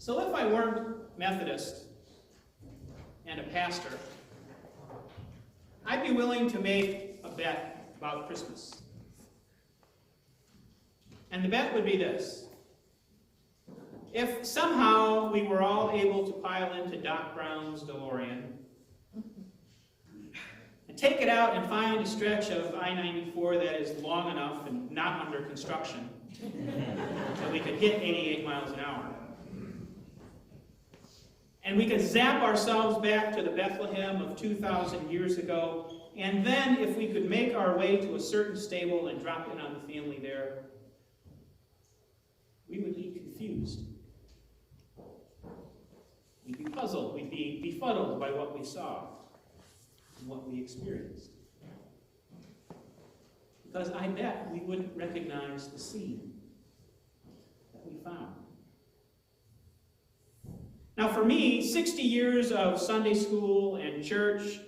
So if I weren't Methodist and a pastor, I'd be willing to make a bet about Christmas. And the bet would be this. If somehow we were all able to pile into Doc Brown's DeLorean and take it out and find a stretch of I-94 that is long enough and not under construction so we could hit 88 miles an hour, and we could zap ourselves back to the Bethlehem of 2,000 years ago, and then if we could make our way to a certain stable and drop in on the family there, we would be confused. We'd be puzzled. We'd be befuddled by what we saw and what we experienced. Because I bet we wouldn't recognize the scene that we found. Now for me, 60 years of Sunday school and church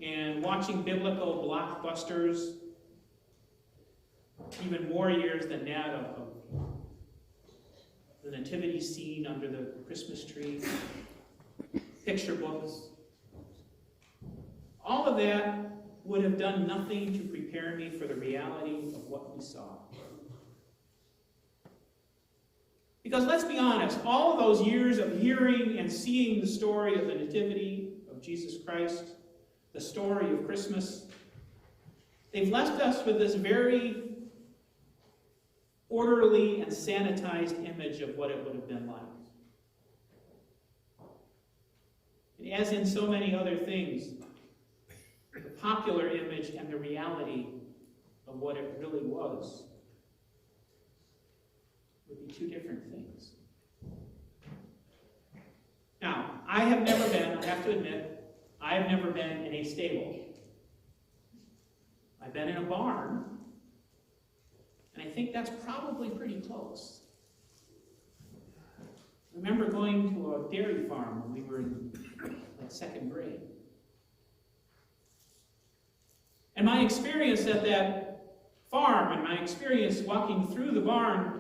and watching biblical blockbusters, even more years than that of the nativity scene under the Christmas tree, picture books, all of that would have done nothing to prepare me for the reality of what we saw. Because let's be honest, all of those years of hearing and seeing the story of the nativity of Jesus Christ, the story of Christmas, they've left us with this very orderly and sanitized image of what it would have been like. And as in so many other things, the popular image and the reality of what it really was would be two different things. Now, I have to admit, I have never been in a stable. I've been in a barn, and I think that's probably pretty close. I remember going to a dairy farm when we were in second grade. And my experience at that farm and my experience walking through the barn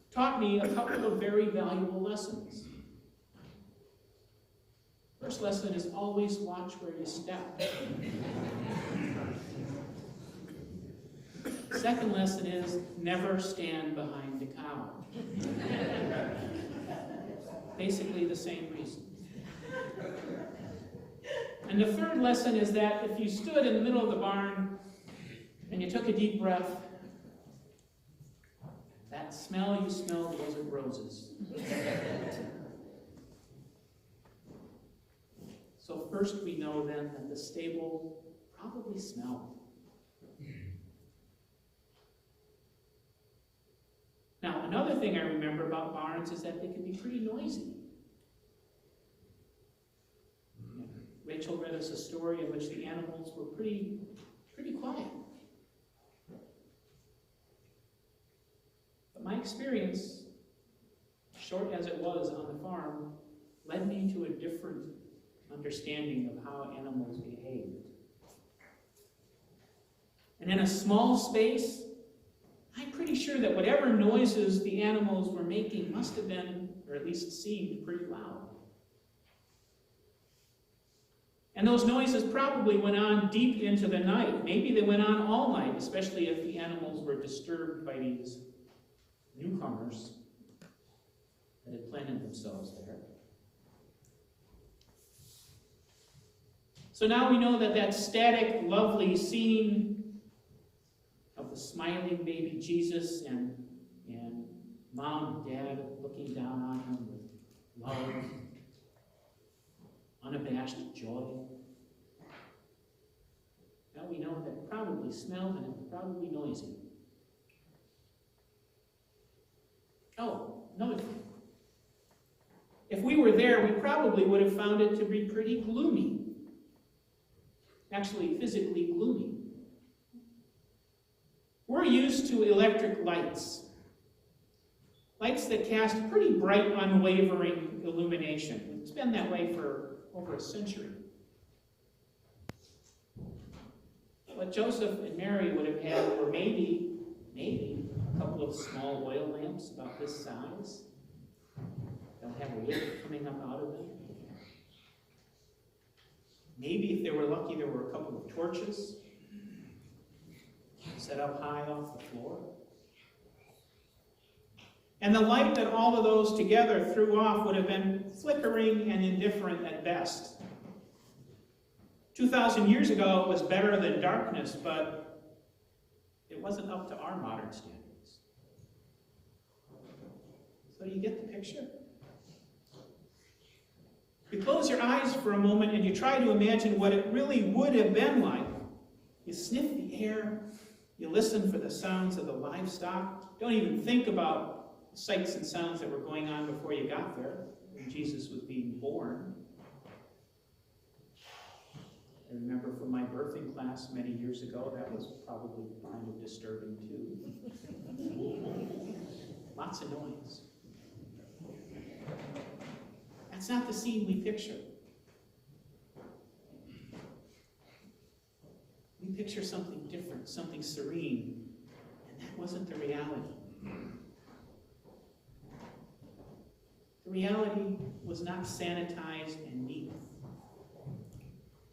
taught me a couple of very valuable lessons. First lesson is always watch where you step. Second lesson is never stand behind the cow. Basically the same reason. And the third lesson is that if you stood in the middle of the barn and you took a deep breath, that smell you smelled wasn't roses. So first we know then that the stable probably smelled. Now, another thing I remember about barns is that they can be pretty noisy. Rachel read us a story in which the animals were pretty quiet. But my experience, short as it was on the farm, led me to a different understanding of how animals behaved. And in a small space, I'm pretty sure that whatever noises the animals were making must have been, or at least seemed, pretty loud. And those noises probably went on deep into the night. Maybe they went on all night, especially if the animals were disturbed by these newcomers that had planted themselves there. So now we know that that static, lovely scene of the smiling baby Jesus and mom and dad looking down on him with love, unabashed joy. Now we know that it probably smelled and it was probably noisy. Oh, another thing. If we were there, we probably would have found it to be pretty gloomy. Actually, physically gloomy. We're used to electric lights. Lights that cast pretty bright, unwavering illumination. It's been that way for over a century. What Joseph and Mary would have had were maybe a couple of small oil lamps about this size that have a wick coming up out of them. Maybe if they were lucky, there were a couple of torches set up high off the floor. And the light that all of those together threw off would have been flickering and indifferent at best. 2,000 years ago, it was better than darkness, but it wasn't up to our modern standards. So do you get the picture? You close your eyes for a moment and you try to imagine what it really would have been like. You sniff the air, you listen for the sounds of the livestock. Don't even think about the sights and sounds that were going on before you got there, when Jesus was being born. I remember from my birthing class many years ago, that was probably kind of disturbing too. Lots of noise. That's not the scene we picture. We picture something different, something serene, and that wasn't the reality. The reality was not sanitized and neat,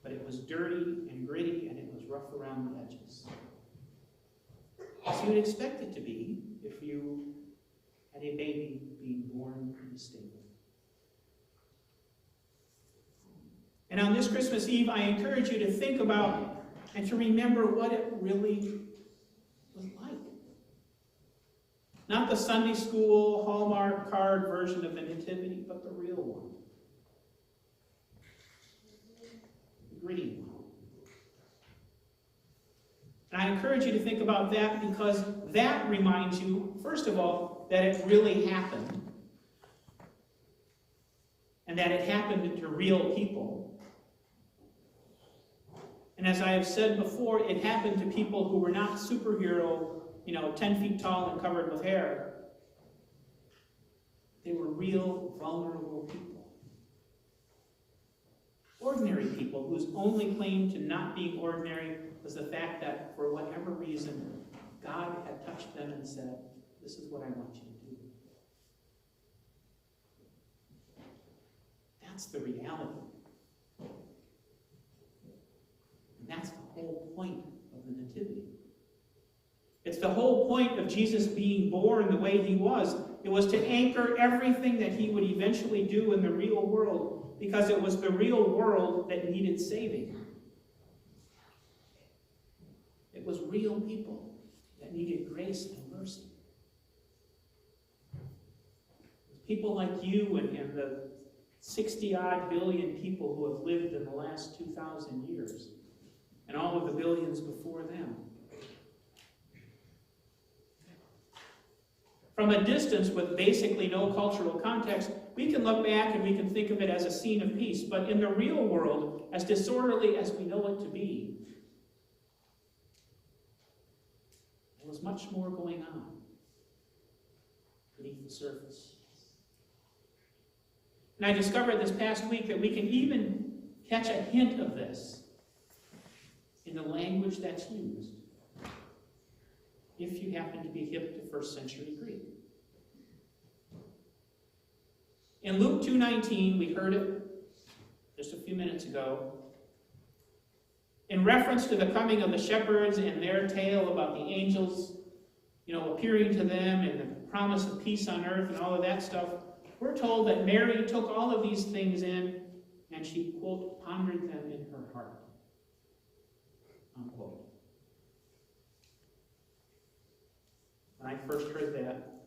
but it was dirty and gritty, and it was rough around the edges. As you would expect it to be if you had a baby being born in the stable. And on this Christmas Eve, I encourage you to think about and to remember what it really was like. Not the Sunday school Hallmark card version of the Nativity, but the real one. The gritty one. And I encourage you to think about that because that reminds you, first of all, that it really happened. And that it happened to real people. And as I have said before, it happened to people who were not superhero, 10 feet tall and covered with hair. They were real, vulnerable people. Ordinary people whose only claim to not being ordinary was the fact that, for whatever reason, God had touched them and said, "This is what I want you to do." That's the reality. And that's the whole point of the Nativity. It's the whole point of Jesus being born the way he was. It was to anchor everything that he would eventually do in the real world, because it was the real world that needed saving. It was real people that needed grace and mercy. People like you and the 60-odd billion people who have lived in the last 2,000 years. And all of the billions before them. From a distance with basically no cultural context, we can look back and we can think of it as a scene of peace. But in the real world, as disorderly as we know it to be, there was much more going on beneath the surface. And I discovered this past week that we can even catch a hint of this in the language that's used, if you happen to be hip to first century Greek. In Luke 2:19, we heard it just a few minutes ago, in reference to the coming of the shepherds and their tale about the angels, appearing to them and the promise of peace on earth and all of that stuff. We're told that Mary took all of these things in and she, quote, pondered them in her heart. Unquote. When I first heard that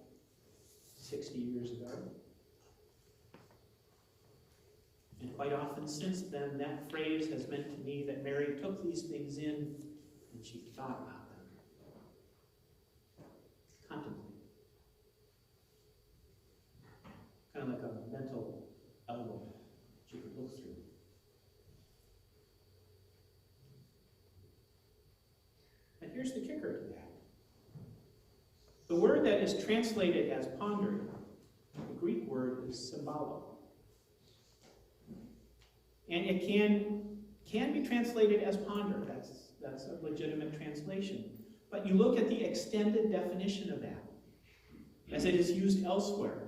60 years ago, and quite often since then, that phrase has meant to me that Mary took these things in and she thought about them. Contemplate. Kind of like a mental album she could look through. And here's the kicker to that. The word that is translated as pondering, the Greek word is symbolo. And it can be translated as ponder. That's a legitimate translation. But you look at the extended definition of that, as it is used elsewhere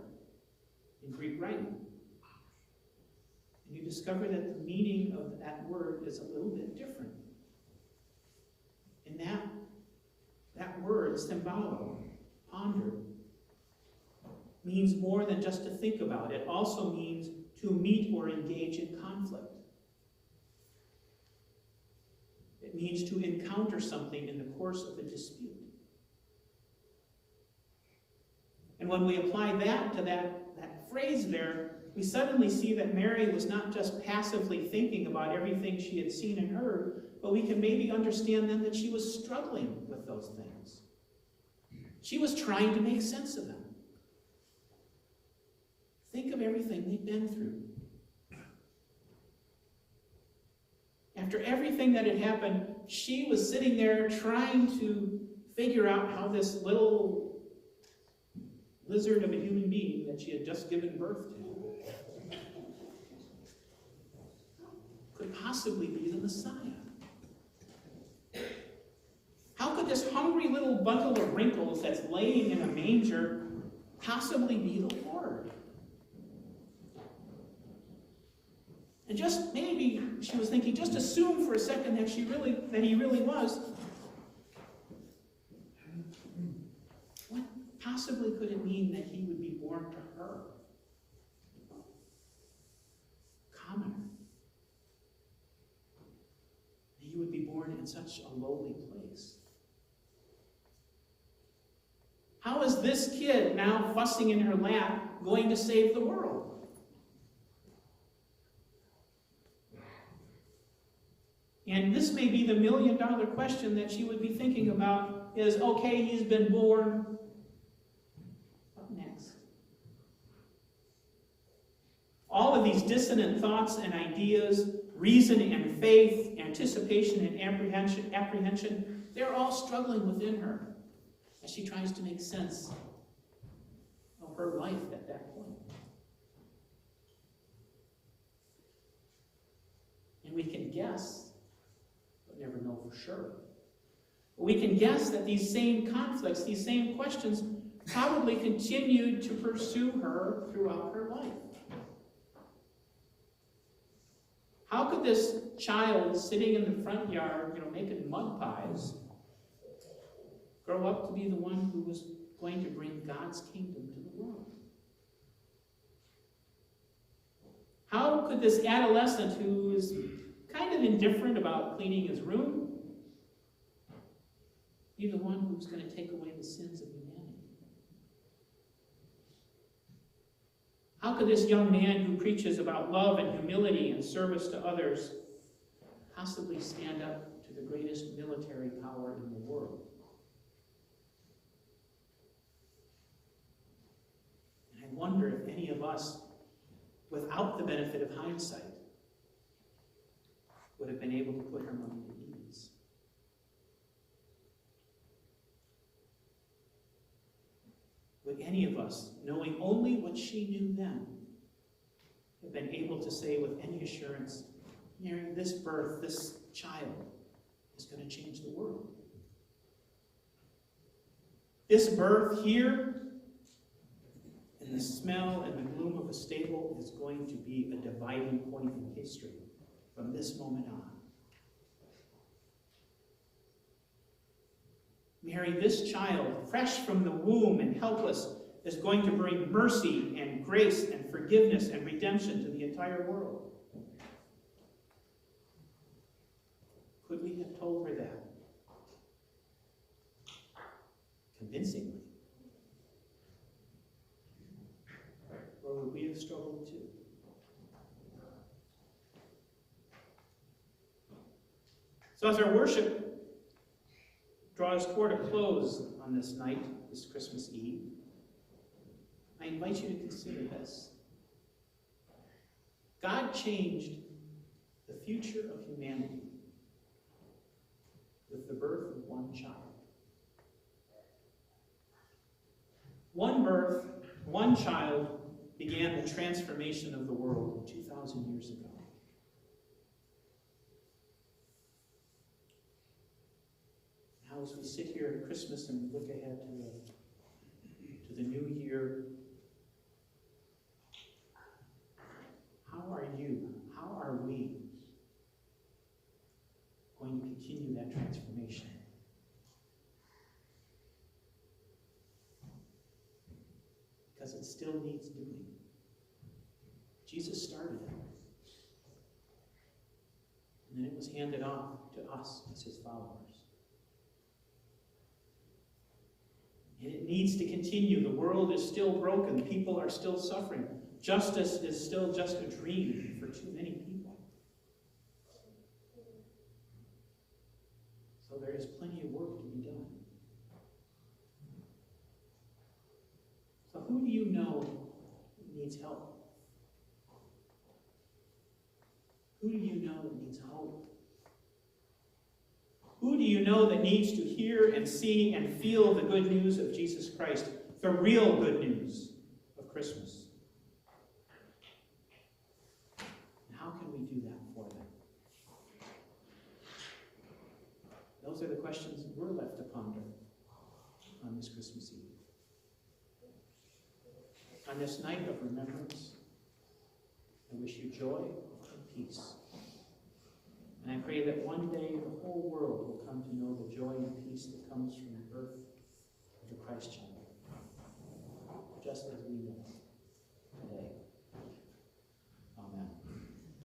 in Greek writing. discover that the meaning of that word is a little bit different. And that word, symbolo, ponder, means more than just to think about. It also means to meet or engage in conflict. It means to encounter something in the course of a dispute. And when we apply that to that phrase there, we suddenly see that Mary was not just passively thinking about everything she had seen and heard, but we can maybe understand then that she was struggling with those things. She was trying to make sense of them. Think of everything they'd been through. After everything that had happened, she was sitting there trying to figure out how this little lizard of a human being that she had just given birth to could possibly be the Messiah. How could this hungry little bundle of wrinkles that's laying in a manger possibly be the Lord? And just maybe, she was thinking, just assume for a second that he really was. What possibly could it mean that he would be born to her? Commoner. He would be born in such a lowly place. How is this kid, now fussing in her lap, going to save the world? And this may be the million-dollar question that she would be thinking about is, okay, he's been born. What next? All of these dissonant thoughts and ideas, reason and faith, anticipation and apprehension, they're all struggling within her as she tries to make sense of her life at that point. And we can guess, but never know for sure. But we can guess that these same conflicts, these same questions, probably continued to pursue her throughout her life. How could this child sitting in the front yard, making mud pies, grow up to be the one who was going to bring God's kingdom to the world? How could this adolescent who is kind of indifferent about cleaning his room be the one who's going to take away the sins of humanity? How could this young man who preaches about love and humility and service to others possibly stand up to the greatest military power in the world? And I wonder if any of us, without the benefit of hindsight, would have been able to put her mind at ease. Would any of us, knowing only what she knew then, have been able to say with any assurance, Mary, this birth, this child, is going to change the world? This birth here, in the smell and the gloom of a stable, is going to be a dividing point in history from this moment on. Mary, this child, fresh from the womb and helpless, is going to bring mercy and grace and forgiveness and redemption to the entire world. Could we have told her that convincingly? Or would we have struggled too? So as our worship draws toward a close on this night, this Christmas Eve, I invite you to consider this. God changed the future of humanity with the birth of one child. One birth, one child began the transformation of the world 2,000 years ago. Now, as we sit here at Christmas and look ahead to the new year, how that transformation. Because it still needs doing. Jesus started it. And then it was handed off to us as his followers. And it needs to continue. The world is still broken. People are still suffering. Justice is still just a dream for too many people. So there is plenty of work to be done. So who do you know needs help? Who do you know that needs hope? Who do you know that needs to hear and see and feel the good news of Jesus Christ, the real good news of Christmas? And how can we do that for them? Those are the questions we're left to ponder on this Christmas Eve. On this night of remembrance, I wish you joy and peace. And I pray that one day the whole world will come to know the joy and peace that comes from the birth of the Christ child.